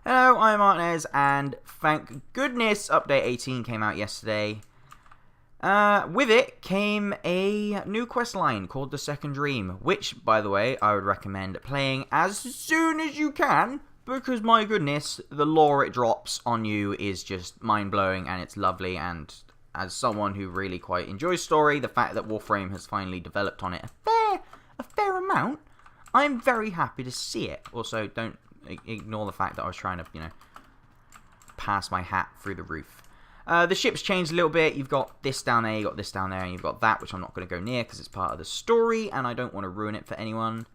Hello, I'm Martinez, and thank goodness Update 18 came out yesterday. With it came a new quest line called The Second Dream, which, by the way, I would recommend playing as soon as you can, because my goodness, the lore it drops on you is just mind-blowing, and it's lovely, and as someone who really quite enjoys story, the fact that Warframe has finally developed on it a fair amount, I'm very happy to see it. Also, don't ignore the fact that I was trying to, pass my hat through the roof. The ship's changed a little bit. You've got this down there, you've got this down there, and you've got that, which I'm not going to go near because it's part of the story, and I don't want to ruin it for anyone.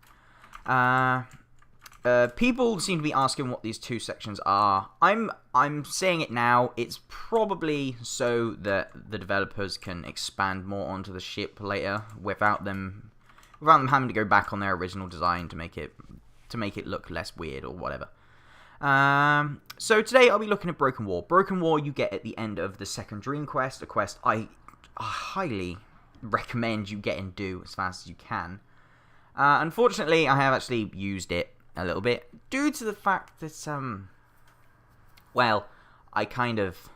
People seem to be asking what these two sections are. I'm saying it now. It's probably so that the developers can expand more onto the ship later without them having to go back on their original design to make it look less weird or whatever. So today I'll be looking at Broken War. Broken War you get at the end of the Second Dream quest, a quest I highly recommend you get and do as fast as you can. Unfortunately, I have actually used it a little bit due to the fact that well, I kind of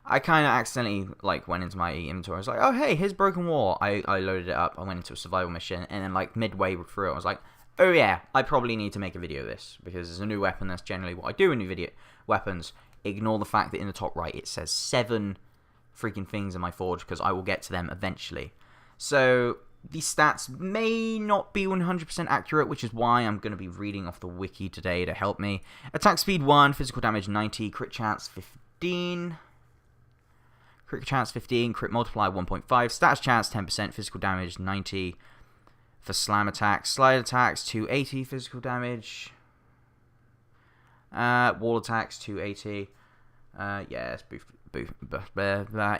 accidentally went into my inventory. I was like, oh hey, here's Broken War. I loaded it up. I went into a survival mission, and then midway through it, I was like, oh yeah, I probably need to make a video of this, because it's a new weapon. That's generally what I do in new video weapons. Ignore the fact that in the top right it says 7 freaking things in my forge, because I will get to them eventually. So these stats may not be 100% accurate, which is why I'm going to be reading off the wiki today to help me. Attack speed 1, physical damage 90, crit chance 15... Crit chance 15, crit multiplier 1.5, status chance 10%, physical damage 90 for slam attacks, slide attacks 280 physical damage, wall attacks 280. Yes,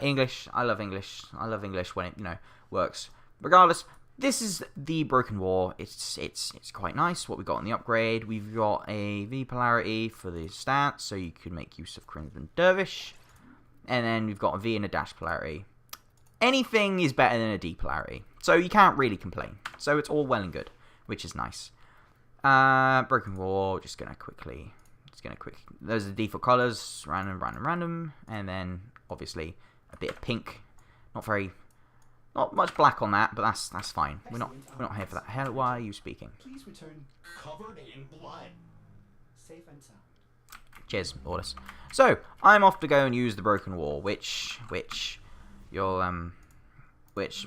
English. I love English. I love English when it works. Regardless, this is the Broken War. It's quite nice. What we got on the upgrade, we've got a V polarity for the stats, so you could make use of Crimson Dervish. And then we've got a V and a dash polarity. Anything is better than a D polarity, so you can't really complain. So it's all well and good, which is nice. Broken War, just gonna quickly. Those are the default colors: random, and then obviously a bit of pink. Not much black on that, but that's fine. We're not here for that. Hell, why are you speaking? Please return covered in blood. Safe and sound. Cheers, Orders. So I'm off to go and use the Broken War, which you'll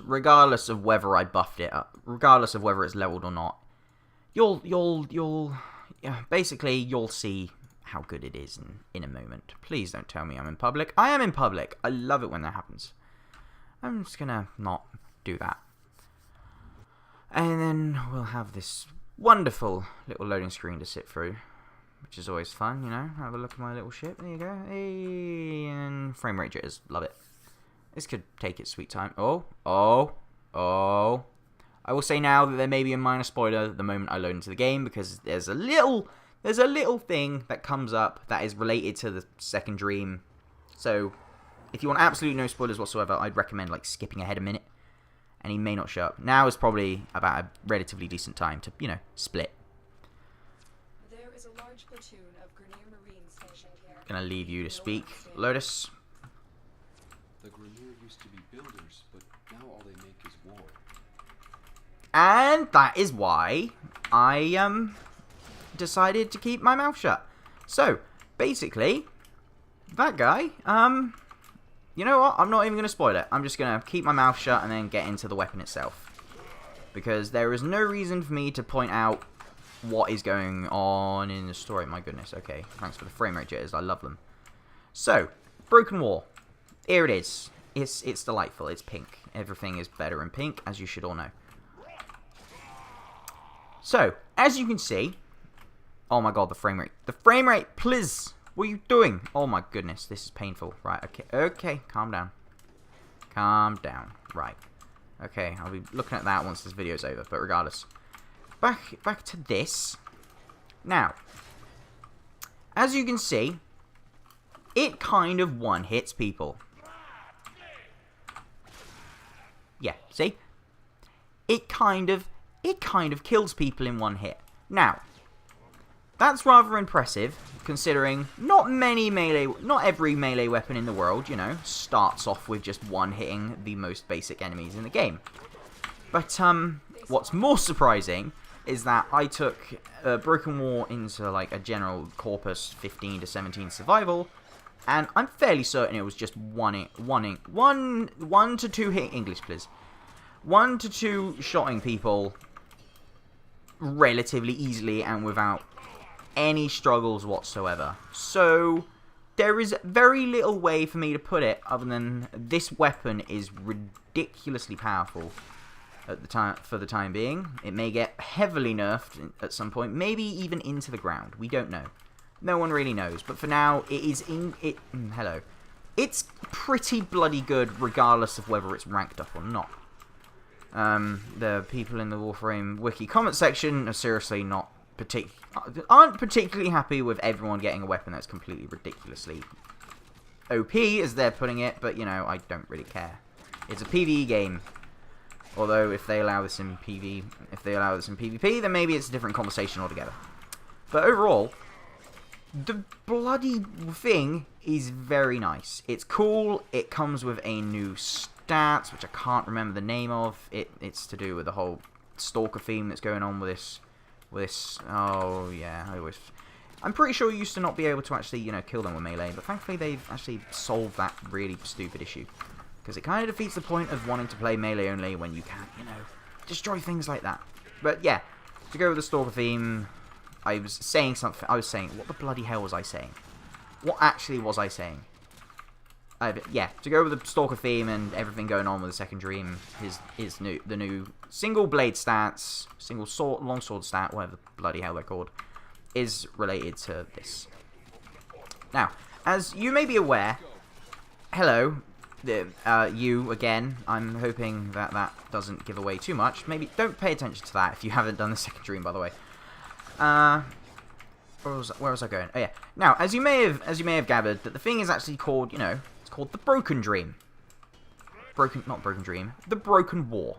regardless of whether I buffed it up, regardless of whether it's leveled or not, basically you'll see how good it is in a moment. Please don't tell me I'm in public. I am in public. I love it when that happens. I'm just gonna not do that, and then we'll have this wonderful little loading screen to sit through, which is always fun, have a look at my little ship. There you go. Hey, and frame rate jitters. Love it. This could take its sweet time. Oh. I will say now that there may be a minor spoiler the moment I load into the game, because there's a little thing that comes up that is related to the Second Dream. So if you want absolutely no spoilers whatsoever, I'd recommend skipping ahead a minute, and he may not show up. Now is probably about a relatively decent time to, split. There is a large platoon of Grenier Marines stationed here. Gonna leave you to speak, Lotus. The Grenier used to be builders, but now all they make is war. And that is why I decided to keep my mouth shut. So basically, that guy, you know what? I'm not even gonna spoil it. I'm just gonna keep my mouth shut and then get into the weapon itself, because there is no reason for me to point out what is going on in the story. My goodness. Okay, thanks for the frame rate jitters. I love them. So, Broken War. Here it is. It's delightful. It's pink. Everything is better in pink, as you should all know. So, as you can see, oh my god, the frame rate. The frame rate, please. What are you doing? Oh my goodness, this is painful. Right, okay, calm down. Right. Okay, I'll be looking at that once this video's over, but regardless. Back to this. Now, as you can see, it kind of one-hits people. Yeah, see? It kind of kills people in one hit. Now, That's rather impressive, considering not every melee weapon in the world, you know, starts off with just one hitting the most basic enemies in the game. But, what's more surprising is that I took Broken War into, like, a general corpus 15 to 17 survival, and I'm fairly certain it was just one to two hit English, please. 1 to 2 shotting people relatively easily and without any struggles whatsoever. So there is very little way for me to put it other than this weapon is ridiculously powerful at the time. For the time being, it may get heavily nerfed at some point, maybe even into the ground. We don't know. No one really knows. But for now, it is hello. It's pretty bloody good, regardless of whether it's ranked up or not. The people in the Warframe wiki comment section are seriously aren't particularly happy with everyone getting a weapon that's completely ridiculously OP, as they're putting it, but, you know, I don't really care. It's a PvE game. Although, if they allow this in PvP, then maybe it's a different conversation altogether. But overall, the bloody thing is very nice. It's cool. It comes with a new stats, which I can't remember the name of. It's to do with the whole stalker theme that's going on with this. Oh yeah, I'm pretty sure you used to not be able to actually, you know, kill them with melee, but thankfully they've actually solved that really stupid issue, because it kind of defeats the point of wanting to play melee only when you can't, you know, destroy things like that. But yeah, to go with the stalker theme, I was saying, what the bloody hell was I saying? What actually was I saying? Yeah, to go with the stalker theme and everything going on with the second dream, the new single blade stats, single sword, longsword stat, whatever the bloody hell they're called, is related to this. Now, as you may be aware, hello, you again. I'm hoping that that doesn't give away too much. Maybe don't pay attention to that if you haven't done the second dream, by the way. Where was I going? Oh yeah. Now, as you may have gathered, that the thing is actually called, you know, it's called the Broken Dream. Not Broken Dream, the Broken War.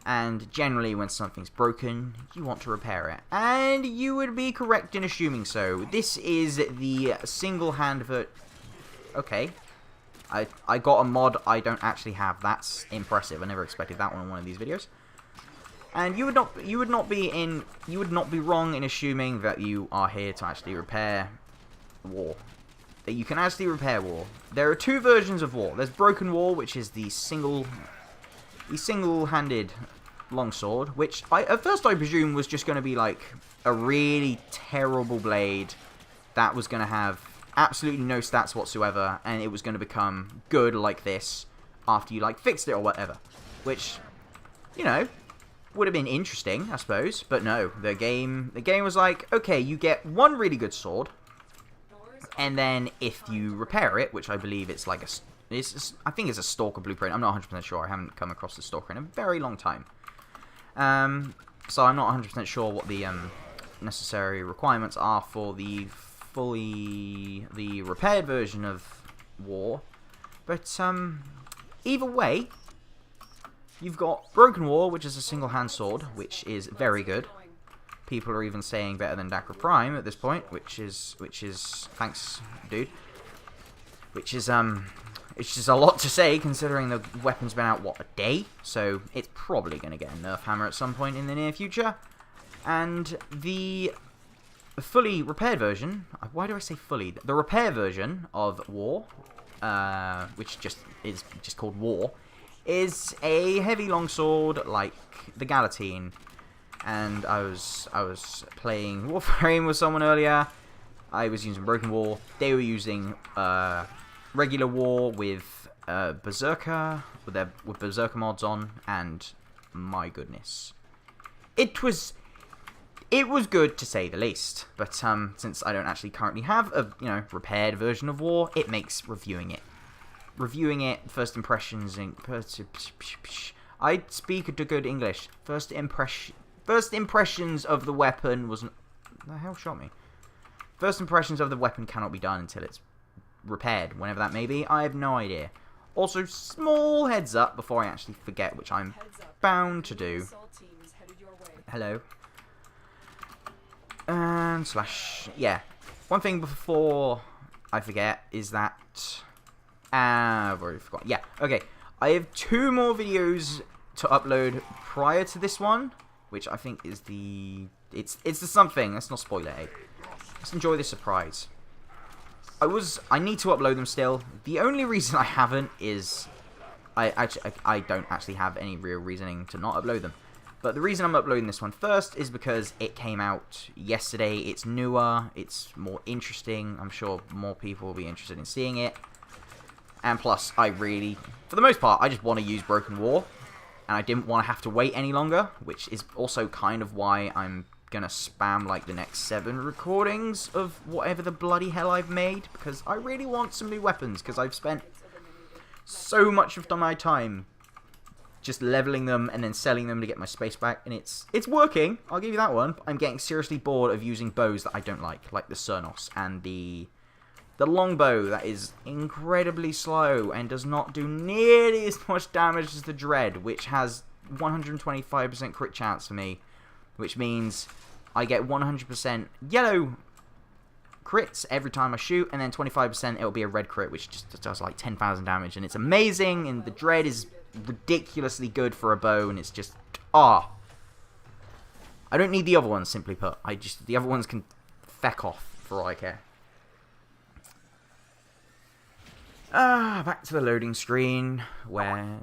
And generally, when something's broken, you want to repair it. And you would be correct in assuming so. This is the single-hand Okay. I got a mod I don't actually have. That's impressive. I never expected that one in one of these videos. And you would not be wrong in assuming that you are here to actually repair war. That you can actually repair war. There are two versions of war. There's Broken War, which is the single-handed longsword, which at first I presume was just going to be like a really terrible blade that was going to have absolutely no stats whatsoever, and it was going to become good like this after you like fixed it or whatever. Which, you know, would have been interesting, I suppose, but no. The game was like, okay, you get one really good sword, and then if you repair it, which I believe it's like I think it's a Stalker blueprint. I'm not 100% sure. I haven't come across the Stalker in a very long time. So I'm not 100% sure what the necessary requirements are for the repaired version of War. But either way, you've got Broken War, which is a single-hand sword, which is very good. People are even saying better than Dakra Prime at this point, which is thanks, dude. Which is it's just a lot to say, considering the weapon's been out, what, a day? So it's probably going to get a nerf hammer at some point in the near future. And the fully repaired version, why do I say fully? The repair version of War, which is just called War, is a heavy longsword like the Galatine. And I was playing Warframe with someone earlier. I was using Broken War. They were using regular War with Berserker, with Berserker mods on, and my goodness, it was good to say the least. But since I don't actually currently have a repaired version of War, it makes reviewing it first impressions in I speak a good English. First impressions of the weapon wasn't. The hell shot me? First impressions of the weapon cannot be done until it's repaired, whenever that may be. I have no idea. Also, small heads up before I actually forget, which I'm bound to do. Hello. And slash, yeah. One thing before I forget is that... I've already forgotten. Yeah, okay. I have 2 more videos to upload prior to this one, which I think is the... It's the something. Let's not spoil it, eh? Let's enjoy the surprise. I need to upload them still. The only reason I haven't is... I don't actually have any real reasoning to not upload them. But the reason I'm uploading this one first is because it came out yesterday. It's newer. It's more interesting. I'm sure more people will be interested in seeing it. And plus, I really, for the most part, I just want to use Broken War. And I didn't want to have to wait any longer, which is also kind of why I'm going to spam like the next 7 recordings of whatever the bloody hell I've made. Because I really want some new weapons, because I've spent so much of my time just leveling them and then selling them to get my space back. And it's working, I'll give you that one. But I'm getting seriously bored of using bows that I don't like the Cernos and the longbow that is incredibly slow and does not do nearly as much damage as the Dread, which has 125% crit chance for me, which means I get 100% yellow crits every time I shoot, and then 25% it'll be a red crit, which just does like 10,000 damage, and it's amazing, and the Dread is ridiculously good for a bow, and it's just, I don't need the other ones, simply put. The other ones can feck off for all I care. Back to the loading screen, where...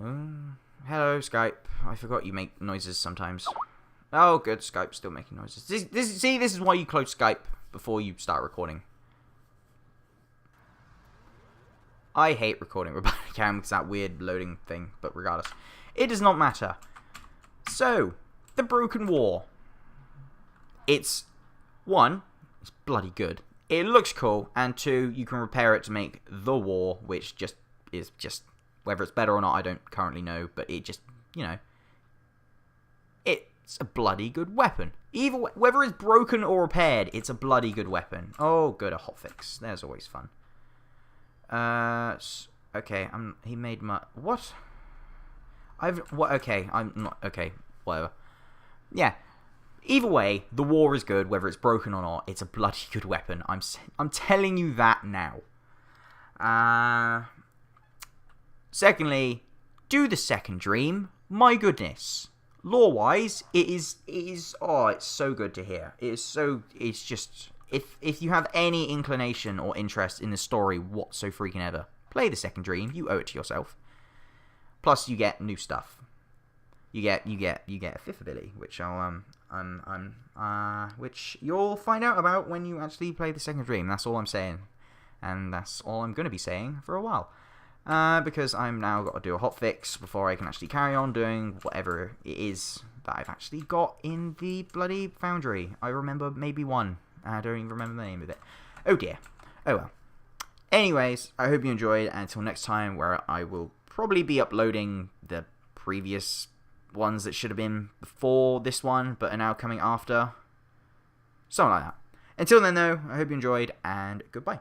hello, Skype. I forgot you make noises sometimes. Oh, good, Skype's still making noises. This is why you close Skype before you start recording. I hate recording with cam because that weird loading thing, but regardless. It does not matter. So, the Broken War. It's, 1, it's bloody good. It looks cool, and 2, you can repair it to make the war, which is just, whether it's better or not, I don't currently know, but it just, you know, it's a bloody good weapon. Whether it's broken or repaired, it's a bloody good weapon. Oh, good, a hotfix. There's always fun. Okay, he made my, what? Okay, I'm not, okay, whatever. Yeah. Either way, the war is good, whether it's broken or not. It's a bloody good weapon. I'm telling you that now. Secondly, do the second dream. My goodness. Lore-wise, it is, oh, it's so good to hear. It's just, if you have any inclination or interest in the story whatsoever, play the second dream. You owe it to yourself. Plus, you get new stuff. You get a 5th ability, which which you'll find out about when you actually play the second dream. That's all I'm saying, and that's all I'm going to be saying for a while, because I'm now got to do a hotfix before I can actually carry on doing whatever it is that I've actually got in the bloody foundry. I remember maybe one. I don't even remember the name of it. Oh dear. Oh well. Anyways, I hope you enjoyed, and until next time, where I will probably be uploading the previous ones that should have been before this one, but are now coming after. Something like that. Until then, though, I hope you enjoyed, and goodbye.